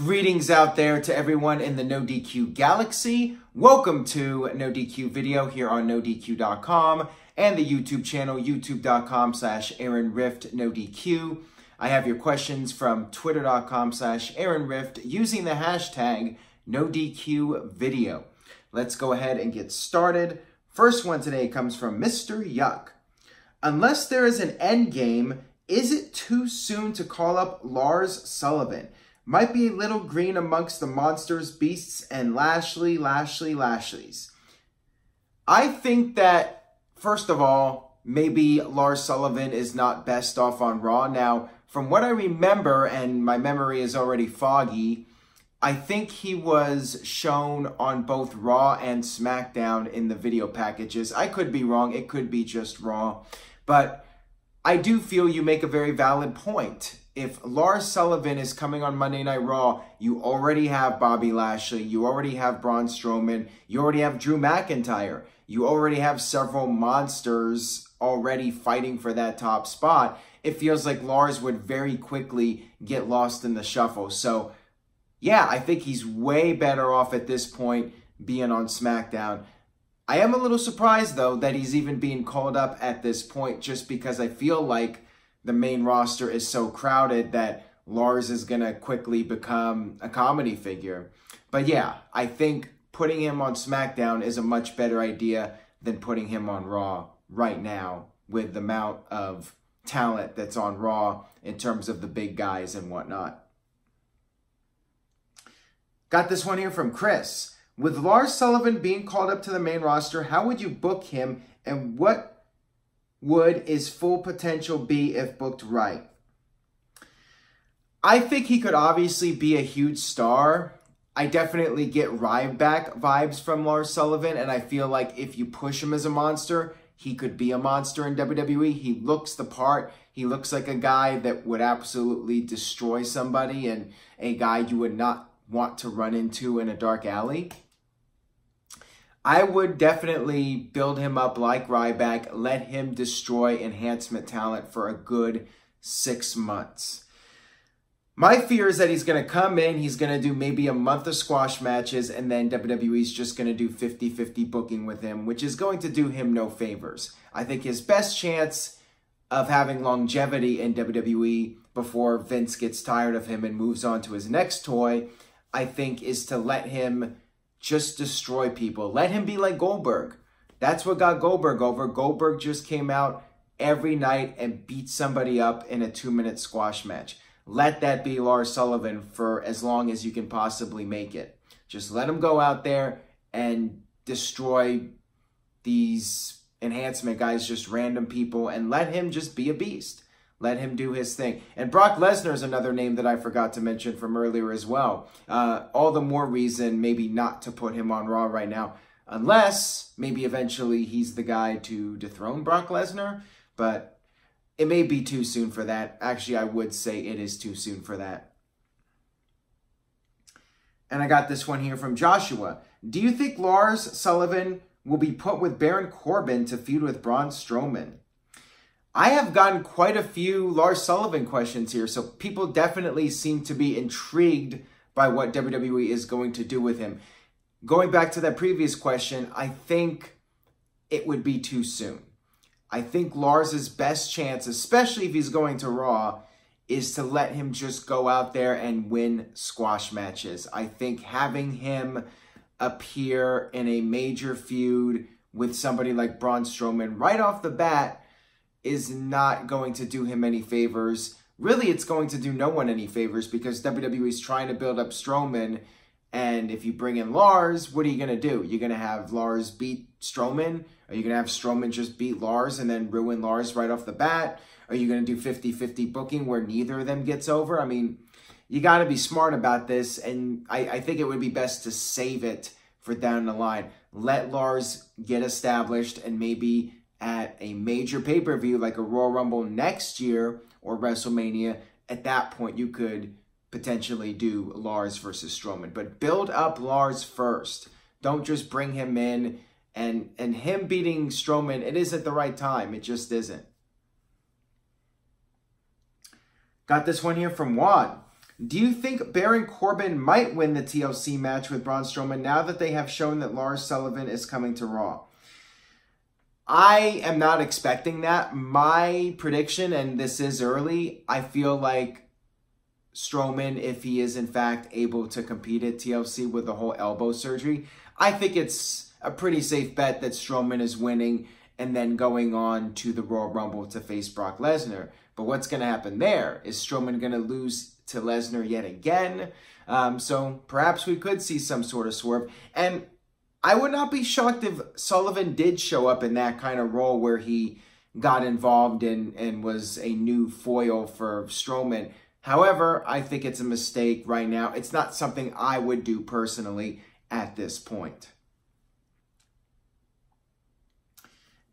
Greetings out there to everyone in the NoDQ galaxy. Welcome to NoDQ video here on NoDQ.com and the YouTube channel, youtube.com/AaronRiftNoDQ. I have your questions from twitter.com/AaronRift using the hashtag NoDQvideo. Let's go ahead and get started. First one today comes from Mr. Yuck. Unless there is an end game, is it too soon to call up Lars Sullivan? Might be a little green amongst the monsters, beasts, and Lashley's. I think that, first of all, maybe Lars Sullivan is not best off on Raw. Now, from what I remember, and my memory is already foggy, I think he was shown on both Raw and SmackDown in the video packages. I could be wrong. It could be just Raw. But I do feel you make a very valid point. If Lars Sullivan is coming on Monday Night Raw, you already have Bobby Lashley, you already have Braun Strowman, you already have Drew McIntyre, you already have several monsters already fighting for that top spot. It feels like Lars would very quickly get lost in the shuffle. So, yeah, I think he's way better off at this point being on SmackDown. I am a little surprised, though, that he's even being called up at this point, just because I feel like the main roster is so crowded that Lars is going to quickly become a comedy figure. But yeah, I think putting him on SmackDown is a much better idea than putting him on Raw right now with the amount of talent that's on Raw in terms of the big guys and whatnot. Got this one here from Chris. With Lars Sullivan being called up to the main roster, how would you book him, and what would his full potential be if booked right? I think he could obviously be a huge star. I definitely get Ryback vibes from Lars Sullivan, and I feel like if you push him as a monster, he could be a monster in WWE. He looks the part. He looks like a guy that would absolutely destroy somebody and a guy you would not want to run into in a dark alley. I would definitely build him up like Ryback, let him destroy enhancement talent for a good 6 months. My fear is that he's going to come in, he's going to do maybe a month of squash matches, and then WWE's just going to do 50-50 booking with him, which is going to do him no favors. I think his best chance of having longevity in WWE before Vince gets tired of him and moves on to his next toy, I think, is to let him just destroy people. Let him be like Goldberg. That's what got Goldberg over. Goldberg just came out every night and beat somebody up in a 2-minute squash match. Let that be Lars Sullivan for as long as you can possibly make it. Just let him go out there and destroy these enhancement guys, just random people, and let him just be a beast. Let him do his thing. And Brock Lesnar is another name that I forgot to mention from earlier as well. All the more reason maybe not to put him on Raw right now, unless maybe eventually he's the guy to dethrone Brock Lesnar. But it may be too soon for that. Actually, I would say it is too soon for that. And I got this one here from Joshua. Do you think Lars Sullivan will be put with Baron Corbin to feud with Braun Strowman? I have gotten quite a few Lars Sullivan questions here, so people definitely seem to be intrigued by what WWE is going to do with him. Going back to that previous question, I think it would be too soon. I think Lars's best chance, especially if he's going to Raw, is to let him just go out there and win squash matches. I think having him appear in a major feud with somebody like Braun Strowman right off the bat is not going to do him any favors. Really, it's going to do no one any favors because WWE is trying to build up Strowman. And if you bring in Lars, what are you going to do? You're going to have Lars beat Strowman? Are you going to have Strowman just beat Lars and then ruin Lars right off the bat? Are you going to do 50-50 booking where neither of them gets over? I mean, you got to be smart about this. And I think it would be best to save it for down the line. Let Lars get established and maybe at a major pay-per-view like a Royal Rumble next year or WrestleMania, at that point you could potentially do Lars versus Strowman. But build up Lars first. Don't just bring him in and him beating Strowman, it isn't the right time. It just isn't. Got this one here from Juan. Do you think Baron Corbin might win the TLC match with Braun Strowman now that they have shown that Lars Sullivan is coming to Raw? I am not expecting that. My prediction, and this is early, I feel like Strowman, if he is in fact able to compete at TLC with the whole elbow surgery, I think it's a pretty safe bet that Strowman is winning and then going on to the Royal Rumble to face Brock Lesnar. But what's going to happen there? Is Strowman going to lose to Lesnar yet again? So perhaps we could see some sort of swerve. And I would not be shocked if Sullivan did show up in that kind of role where he got involved and was a new foil for Strowman. However, I think it's a mistake right now. It's not something I would do personally at this point.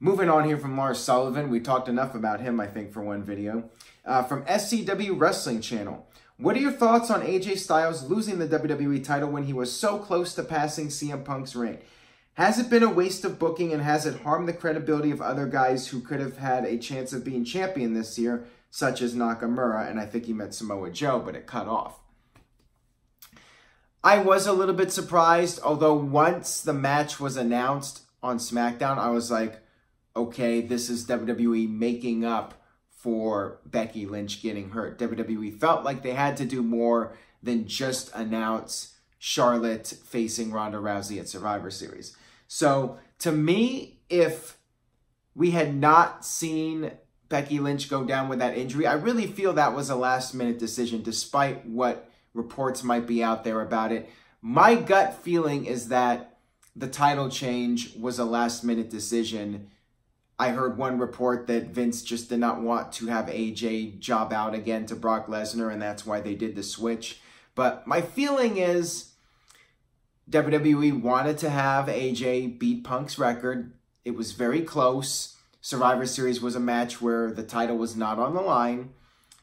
Moving on here from Lars Sullivan. We talked enough about him, I think, for one video. From SCW Wrestling Channel. What are your thoughts on AJ Styles losing the WWE title when he was so close to passing CM Punk's reign? Has it been a waste of booking, and has it harmed the credibility of other guys who could have had a chance of being champion this year, such as Nakamura? And I think he meant Samoa Joe, but it cut off. I was a little bit surprised, although once the match was announced on SmackDown, I was like, okay, this is WWE making up for Becky Lynch getting hurt. WWE felt like they had to do more than just announce Charlotte facing Ronda Rousey at Survivor Series. So to me, if we had not seen Becky Lynch go down with that injury, I really feel that was a last-minute decision, despite what reports might be out there about it. My gut feeling is that the title change was a last-minute decision. I heard one report that Vince just did not want to have AJ job out again to Brock Lesnar, and that's why they did the switch. But my feeling is WWE wanted to have AJ beat Punk's record. It was very close. Survivor Series was a match where the title was not on the line,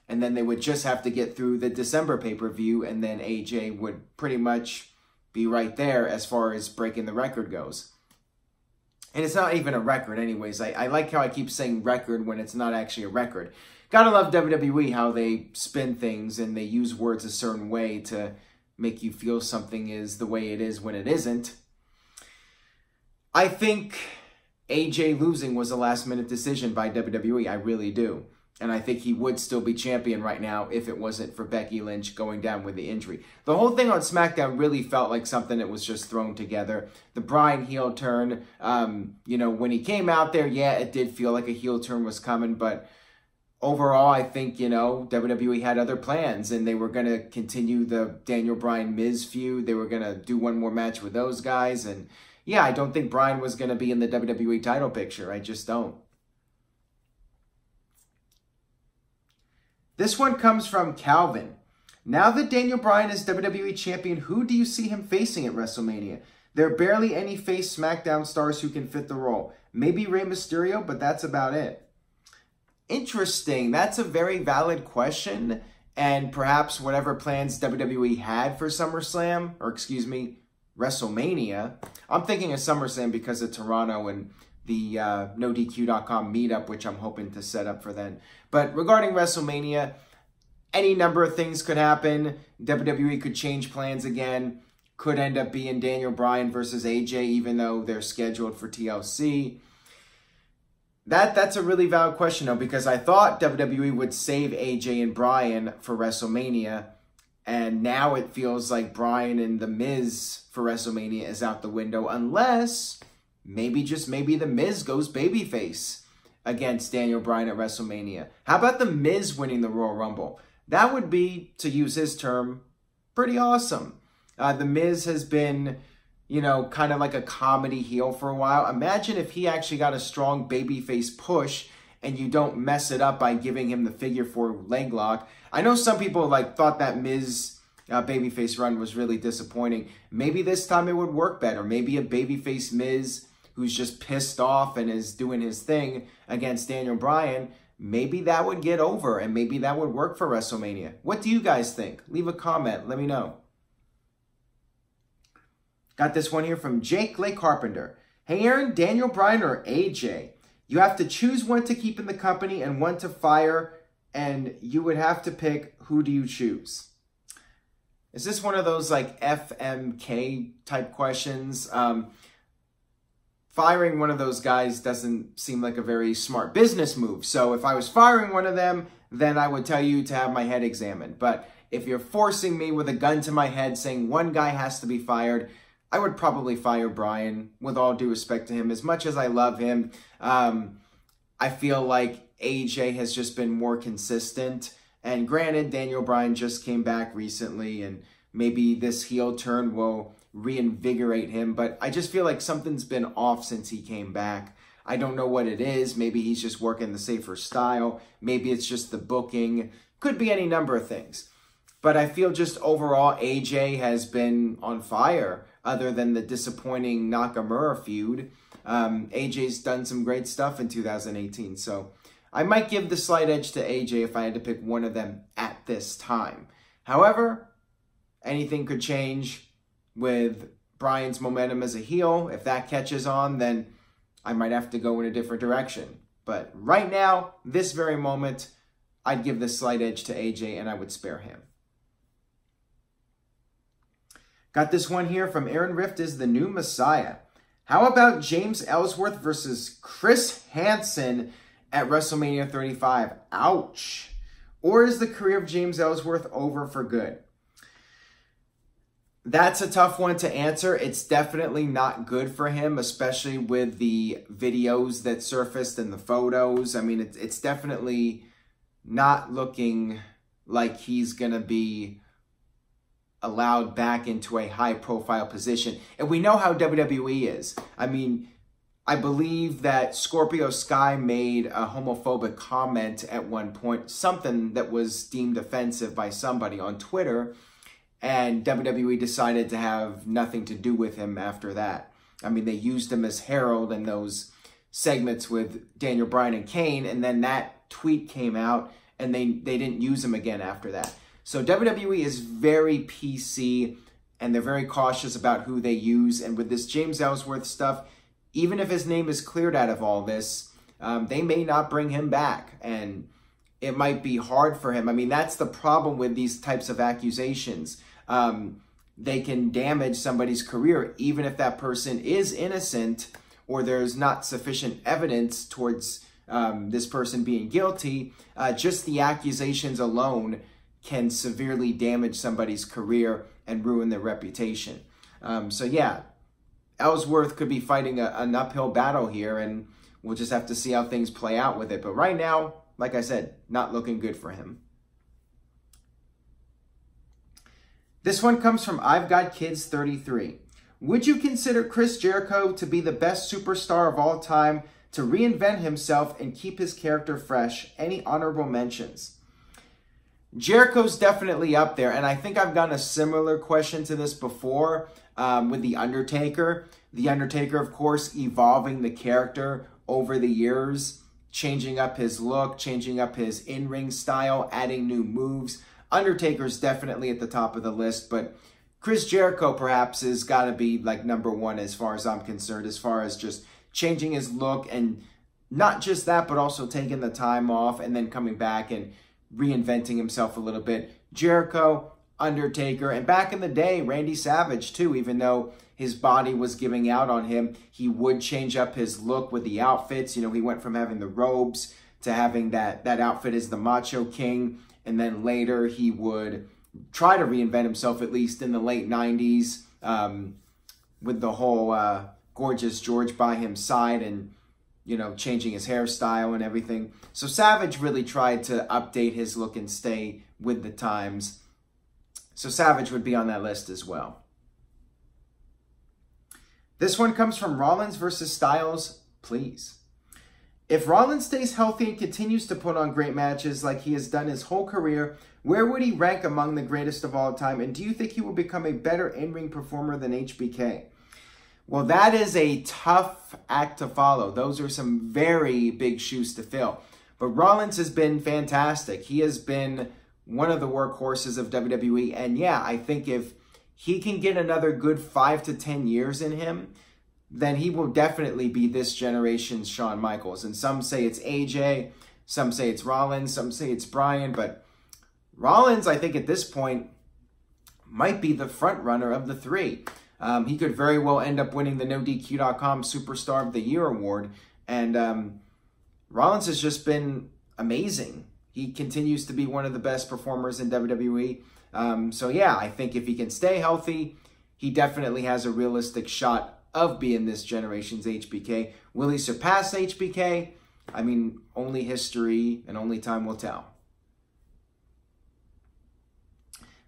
and then they would just have to get through the December pay-per-view, and then AJ would pretty much be right there as far as breaking the record goes. And it's not even a record anyways. I like how I keep saying record when it's not actually a record. Gotta love WWE, how they spin things and they use words a certain way to make you feel something is the way it is when it isn't. I think AJ losing was a last-minute decision by WWE. I really do. And I think he would still be champion right now if it wasn't for Becky Lynch going down with the injury. The whole thing on SmackDown really felt like something that was just thrown together. The Bryan heel turn, you know, when he came out there, yeah, it did feel like a heel turn was coming. But overall, I think, you know, WWE had other plans. And they were going to continue the Daniel Bryan-Miz feud. They were going to do one more match with those guys. And yeah, I don't think Bryan was going to be in the WWE title picture. I just don't. This one comes from Calvin. Now that Daniel Bryan is WWE Champion, who do you see him facing at WrestleMania? There are barely any face SmackDown stars who can fit the role. Maybe Rey Mysterio, but that's about it. Interesting. That's a very valid question. And perhaps whatever plans WWE had for SummerSlam, or excuse me, WrestleMania. I'm thinking of SummerSlam because of Toronto and the NoDQ.com meetup, which I'm hoping to set up for then. But regarding WrestleMania, any number of things could happen. WWE could change plans again. Could end up being Daniel Bryan versus AJ, even though they're scheduled for TLC. That's a really valid question, though, because I thought WWE would save AJ and Bryan for WrestleMania. And now it feels like Bryan and The Miz for WrestleMania is out the window, unless maybe, just maybe, The Miz goes babyface against Daniel Bryan at WrestleMania. How about The Miz winning the Royal Rumble? That would be, to use his term, pretty awesome. The Miz has been, you know, kind of like a comedy heel for a while. Imagine if he actually got a strong babyface push and you don't mess it up by giving him the figure 4 leg lock. I know some people thought that Miz babyface run was really disappointing. Maybe this time it would work better. Maybe a babyface Miz who's just pissed off and is doing his thing against Daniel Bryan, maybe that would get over and maybe that would work for WrestleMania. What do you guys think? Leave a comment. Let me know. Got this one here from Jake Lake Carpenter. Hey Aaron, Daniel Bryan or AJ? You have to choose one to keep in the company and one to fire, and you would have to pick. Who do you choose? Is this one of those like FMK type questions? Firing one of those guys doesn't seem like a very smart business move. So if I was firing one of them, then I would tell you to have my head examined. But if you're forcing me with a gun to my head saying one guy has to be fired, I would probably fire Bryan, with all due respect to him. As much as I love him, I feel like AJ has just been more consistent. And granted, Daniel Bryan just came back recently, and maybe this heel turn will reinvigorate him. But I just feel like something's been off since he came back. I don't know what it is. Maybe he's just working the safer style. Maybe it's just the booking. Could be any number of things. But I feel just overall AJ has been on fire, other than the disappointing Nakamura feud. AJ's done some great stuff in 2018. So I might give the slight edge to AJ if I had to pick one of them at this time. However, anything could change with Bryan's momentum as a heel. If that catches on, then I might have to go in a different direction. But right now, this very moment, I'd give the slight edge to AJ and I would spare him. Got this one here from Aaron Rift is the new Messiah. How about James Ellsworth versus Chris Hansen at WrestleMania 35? Ouch. Or is the career of James Ellsworth over for good? That's a tough one to answer. It's definitely not good for him, especially with the videos that surfaced and the photos. I mean, it's definitely not looking like he's going to be allowed back into a high-profile position. And we know how WWE is. I mean, I believe that Scorpio Sky made a homophobic comment at one point, something that was deemed offensive by somebody on Twitter, and WWE decided to have nothing to do with him after that. I mean, they used him as herald in those segments with Daniel Bryan and Kane, and then that tweet came out, and they didn't use him again after that. So WWE is very PC, and they're very cautious about who they use. And with this James Ellsworth stuff, even if his name is cleared out of all this, they may not bring him back. And it might be hard for him. I mean, that's the problem with these types of accusations. They can damage somebody's career, even if that person is innocent or there's not sufficient evidence towards this person being guilty. Just the accusations alone can severely damage somebody's career and ruin their reputation. So yeah, Ellsworth could be fighting an uphill battle here, and we'll just have to see how things play out with it. But right now, like I said, not looking good for him. This one comes from I've Got Kids 33. Would you consider Chris Jericho to be the best superstar of all time, to reinvent himself and keep his character fresh? Any honorable mentions? Jericho's definitely up there, and I think I've gotten a similar question to this before with The Undertaker. The Undertaker, of course, evolving the character over the years, changing up his look, changing up his in-ring style, adding new moves. Undertaker's definitely at the top of the list, but Chris Jericho perhaps has got to be like number one as far as I'm concerned, as far as just changing his look, and not just that, but also taking the time off and then coming back and reinventing himself a little bit. Jericho, Undertaker, and back in the day, Randy Savage too. Even though his body was giving out on him, he would change up his look with the outfits. You know, he went from having the robes to having that outfit as the Macho King, and then later he would try to reinvent himself, at least in the late 90s, with the whole Gorgeous George by his side, and you know, changing his hairstyle and everything. So Savage really tried to update his look and stay with the times. So Savage would be on that list as well. This one comes from Rollins versus Styles, please. If Rollins stays healthy and continues to put on great matches like he has done his whole career, where would he rank among the greatest of all time? And do you think he will become a better in-ring performer than HBK? Well, that is a tough act to follow. Those are some very big shoes to fill. But Rollins has been fantastic. He has been one of the workhorses of WWE. And yeah, I think if he can get another good 5 to 10 years in him, then he will definitely be this generation's Shawn Michaels. And some say it's AJ, some say it's Rollins, some say it's Bryan. But Rollins, I think at this point, might be the front runner of the three. He could very well end up winning the NoDQ.com Superstar of the Year award. And Rollins has just been amazing. He continues to be one of the best performers in WWE. So yeah, I think if he can stay healthy, he definitely has a realistic shot of being this generation's HBK. Will he surpass HBK? I mean, only history and only time will tell.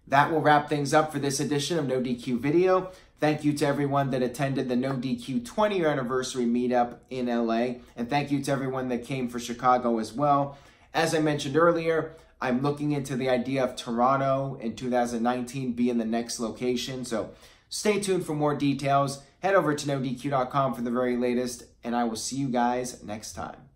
That will wrap things up for this edition of NoDQ Video. Thank you to everyone that attended the NoDQ 20-year anniversary meetup in LA. And thank you to everyone that came for Chicago as well. As I mentioned earlier, I'm looking into the idea of Toronto in 2019 being the next location. So stay tuned for more details. Head over to NoDQ.com for the very latest. And I will see you guys next time.